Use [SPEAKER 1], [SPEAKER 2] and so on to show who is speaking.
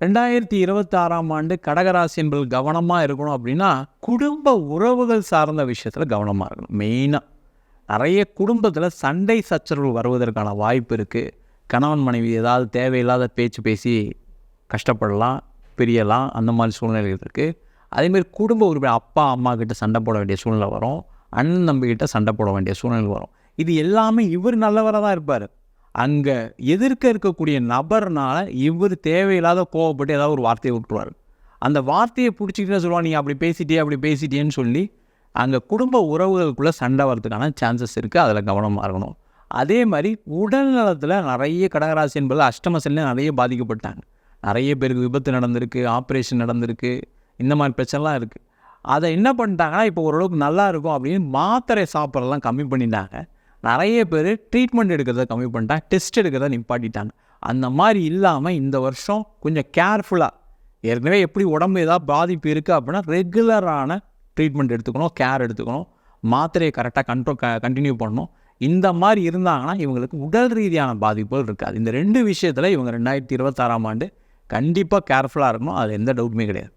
[SPEAKER 1] 2026ஆம் ஆண்டு கடகராசி என்பது கவனமாக இருக்கணும் அப்படின்னா, குடும்ப உறவுகள் சார்ந்த விஷயத்தில் கவனமாக இருக்கணும். மெயினாக நிறைய குடும்பத்தில் சண்டை சச்சரவு வருவதற்கான வாய்ப்பு இருக்குது. கணவன் மனைவி ஏதாவது தேவையில்லாத பேச்சு பேசி கஷ்டப்படலாம், பிரியலாம், அந்த மாதிரி சூழ்நிலைகள் இருக்குது. அதேமாதிரி குடும்ப உறுப்பினர் அப்பா அம்மா கிட்ட சண்டை போட வேண்டிய சூழ்நிலை வரும். அண்ணன் தம்பிக்கிட்ட சண்டை போட வேண்டிய சூழ்நிலை வரும். இது எல்லாமே இவர் நல்லவராக தான் இருப்பார். அங்கே எதிர்க்க இருக்கக்கூடிய நபர்னால் இவர் தேவையில்லாத கோவப்பட்டு ஏதாவது ஒரு வார்த்தையை விட்டுருவார். அந்த வார்த்தையை பிடிச்சிக்கிட்டே சொல்லுவாள், நீ அப்படி பேசிட்டேன்னு சொல்லி அங்கே குடும்ப உறவுகளுக்குள்ளே சண்டை வரதுக்கான சான்சஸ் இருக்குது. அதில் கவனமாக இருக்கணும். அதே மாதிரி உடல் நலத்தில் நிறைய கடகராசி என்பது அஷ்டமசனில் நிறைய பாதிக்கப்பட்டாங்க. நிறைய பேருக்கு விபத்து நடந்திருக்கு, ஆப்ரேஷன் நடந்திருக்கு, இந்த மாதிரி பிரச்சனைலாம் இருக்குது. அதை என்ன பண்ணிட்டாங்கன்னா, இப்போ ஓரளவுக்கு நல்லா இருக்கும் அப்படின்னு மாத்திரை சாப்பிட்றதெல்லாம் கம்மி பண்ணிட்டாங்க. நிறைய பேர் ட்ரீட்மெண்ட் எடுக்கிறத கம்மி பண்ணிட்டாங்க, டெஸ்ட் எடுக்கிறத நிப்பாட்டிட்டாங்க. அந்த மாதிரி இல்லாமல் இந்த வருஷம் கொஞ்சம் கேர்ஃபுல்லாக, ஏற்கனவே எப்படி உடம்பு ஏதாவது பாதிப்பு இருக்குது அப்படின்னா ரெகுலரான ட்ரீட்மெண்ட் எடுத்துக்கணும், கேர் எடுத்துக்கணும், மாத்திரையை கரெக்டாக கண்டினியூ பண்ணணும். இந்த மாதிரி இருந்தாங்கன்னா இவங்களுக்கு உடல் ரீதியான பாதிப்புகள் இருக்காது. இந்த 2 விஷயத்தில் இவங்க 2026ஆம் ஆண்டு கண்டிப்பாக கேர்ஃபுல்லாக இருக்கணும். அது எந்த டவுட்டுமே கிடையாது.